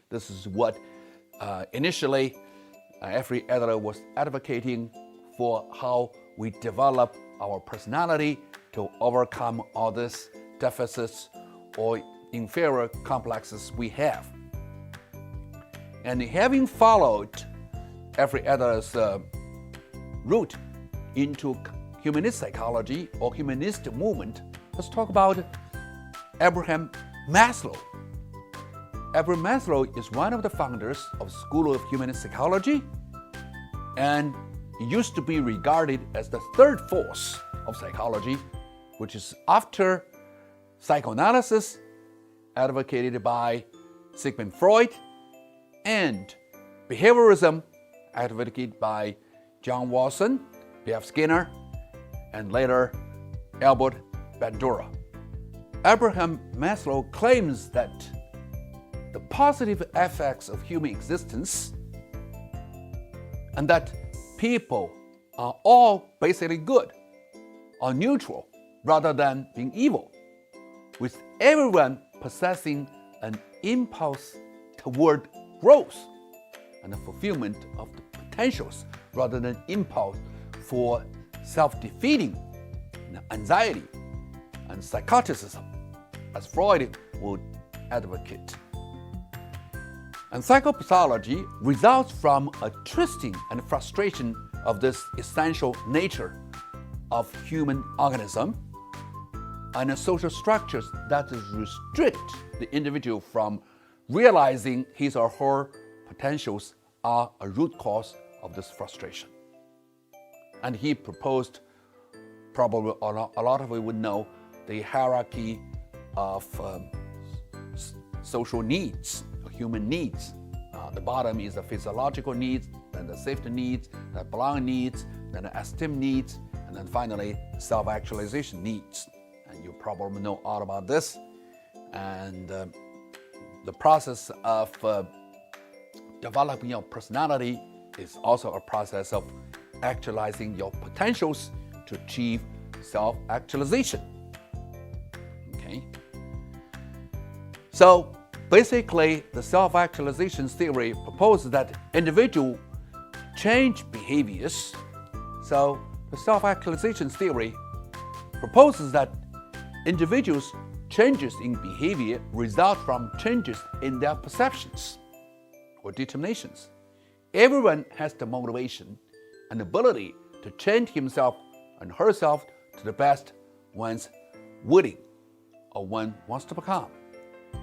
This is what initially every editor was advocating for how we develop our personality to overcome all these deficits or inferior complexes we have. And having followed every editor's route into humanist psychology or humanist movement, let's talk about Abraham Maslow. Abraham Maslow is one of the founders of the School of Humanist Psychology, and used to be regarded as the third force of psychology, which is after psychoanalysis, advocated by Sigmund Freud, and behaviorism, advocated by John Watson, B.F. Skinner, and later Albert Bandura. Abraham Maslow claims that the positive effects of human existence and that people are all basically good or neutral rather than being evil, with everyone possessing an impulse toward growth and the fulfillment of the potentials rather than impulse for self-defeating anxiety and psychoticism, as Freud would advocate. And psychopathology results from a twisting and frustration of this essential nature of human organism and social structures that restrict the individual from realizing his or her potentials are a root cause of this frustration. And he proposed, probably a lot of you would know, the hierarchy of social needs, human needs. The bottom is the physiological needs, then the safety needs, the belonging needs, then the esteem needs, and then finally self-actualization needs. And you probably know all about this. And the process of developing your personality is also a process of actualizing your potentials to achieve self-actualization. Okay? So basically, the self-actualization theory proposes that individuals change behaviors. So the self-actualization theory proposes that individuals' changes in behavior result from changes in their perceptions or determinations. Everyone has the motivation and ability to change himself and herself to the best one's willing or one wants to become.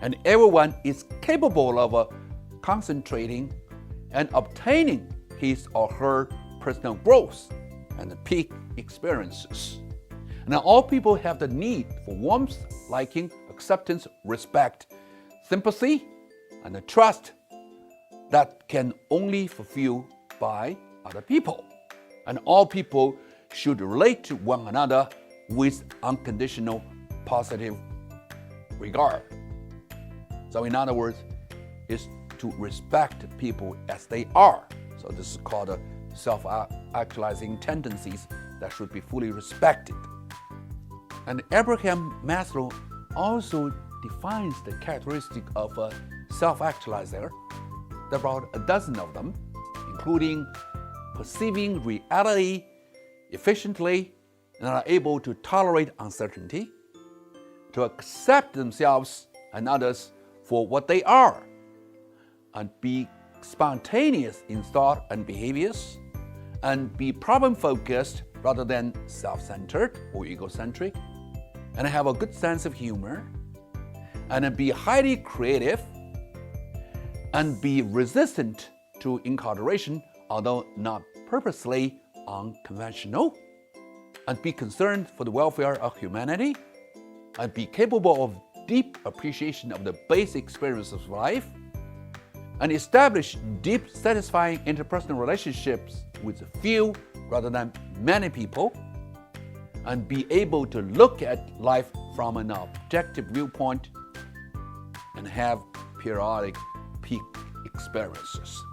And everyone is capable of concentrating and obtaining his or her personal growth and peak experiences. And all people have the need for warmth, liking, acceptance, respect, sympathy, and trust that can only fulfill by other people. And all people should relate to one another with unconditional positive regard. So in other words, is to respect people as they are. So this is called self-actualizing tendencies that should be fully respected. And Abraham Maslow also defines the characteristic of a self-actualizer. There are about a dozen of them, including perceiving reality efficiently and are able to tolerate uncertainty, to accept themselves and others for what they are, and be spontaneous in thought and behaviors, and be problem-focused rather than self-centered or egocentric, and have a good sense of humor, and be highly creative, and be resistant to incarceration, although not purposely unconventional, and be concerned for the welfare of humanity, and be capable of deep appreciation of the basic experiences of life, and establish deep, satisfying interpersonal relationships with few rather than many people, and be able to look at life from an objective viewpoint and have periodic peak experiences.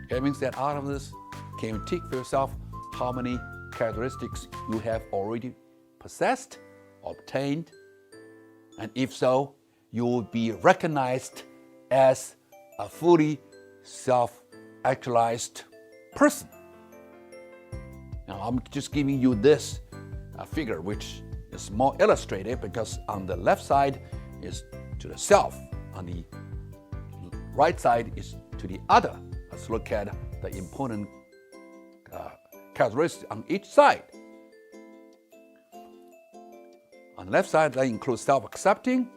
Having said all of this, can you take for yourself how many characteristics you have already possessed, obtained, and if so, you will be recognized as a fully self-actualized person. Now, I'm just giving you this figure, which is more illustrative because on the left side is to the self, on the right side is to the other. Let's look at the important characteristics on each side. On the left side, that includes self-accepting,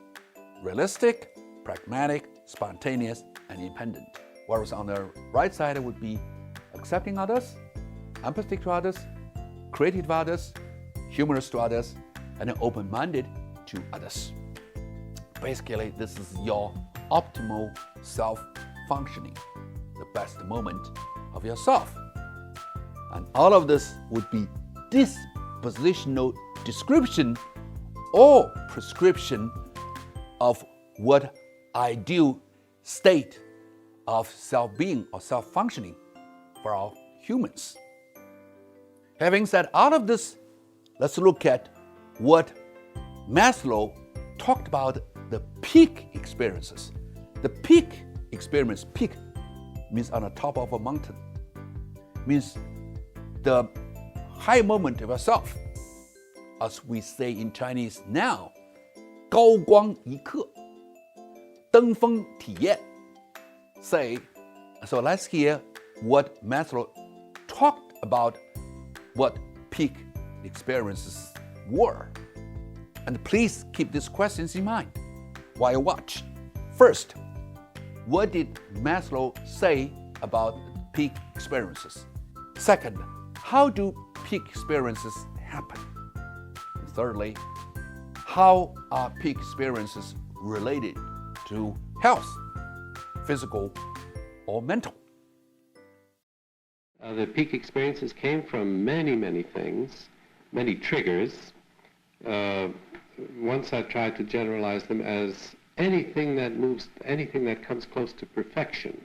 realistic, pragmatic, spontaneous, and independent. Whereas on the right side, it would be accepting others, empathetic to others, creative to others, humorous to others, and open-minded to others. Basically, this is your optimal self-functioning, the best moment of yourself. And all of this would be dispositional description or prescription of what ideal state of self-being or self-functioning for all humans. Having said all of this, let's look at what Maslow talked about the peak experiences. The peak experience, peak means on the top of a mountain, means the high moment of yourself. As we say in Chinese now, 高光一刻, 登峰体验. So let's hear what Maslow talked about what peak experiences were. And please keep these questions in mind while you watch. First, what did Maslow say about peak experiences? Second, how do peak experiences happen? And thirdly, how are peak experiences related to health, physical or mental? The peak experiences came from many things, many triggers. Once I tried to generalize them as anything that moves, anything that comes close to perfection.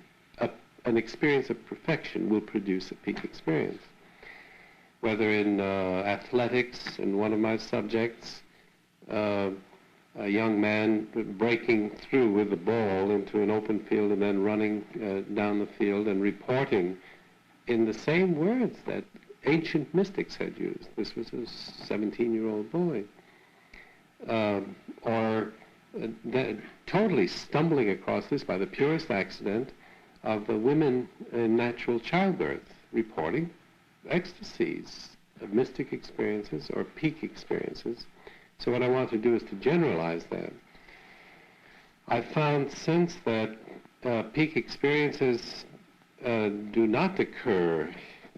An experience of perfection will produce a peak experience. Whether in athletics, in one of my subjects, a young man breaking through with the ball into an open field and then running down the field and reporting in the same words that ancient mystics had used. This was a 17-year-old boy. Or totally stumbling across this by the purest accident of the women in natural childbirth reporting ecstasies of mystic experiences or peak experiences. So what I want to do is to generalize that. I found since that peak experiences do not occur,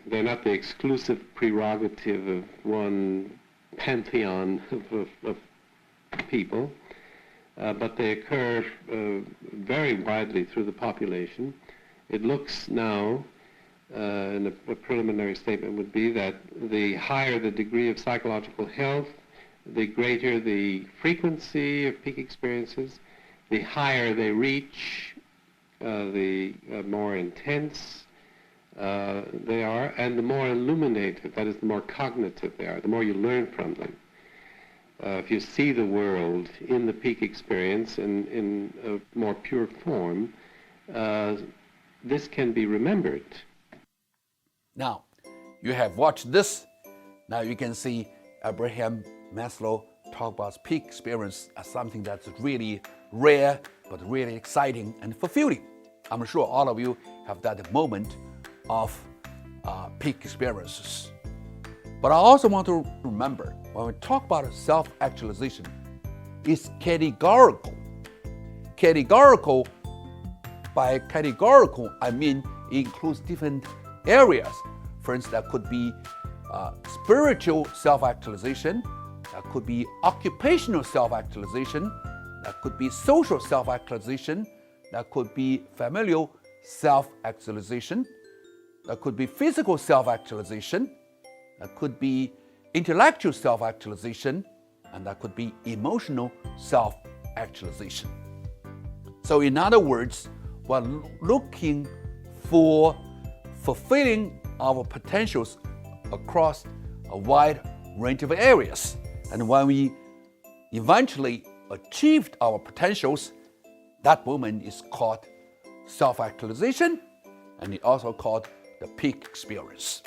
they're not the exclusive prerogative of one pantheon of people, but they occur very widely through the population. It looks now, and a preliminary statement would be that the higher the degree of psychological health, the greater the frequency of peak experiences, the higher they reach, the more intense they are, and the more illuminative, that is, the more cognitive they are, the more you learn from them. If you see the world in the peak experience in a more pure form, this can be remembered. Now, you have watched this. Now you can see Abraham Maslow talk about peak experience as something that's really rare, but really exciting and fulfilling. I'm sure all of you have that moment of peak experiences. But I also want to remember, when we talk about self-actualization, it's categorical. Categorical, by categorical, I mean it includes different areas. For instance, that could be spiritual self-actualization, that could be occupational self-actualization, that could be social self-actualization, that could be familial self-actualization, that could be physical self-actualization, that could be intellectual self-actualization, and that could be emotional self-actualization. So in other words, we're looking for fulfilling our potentials across a wide range of areas. And when we eventually achieved our potentials, that moment is called self-actualization, and it also called the peak experience.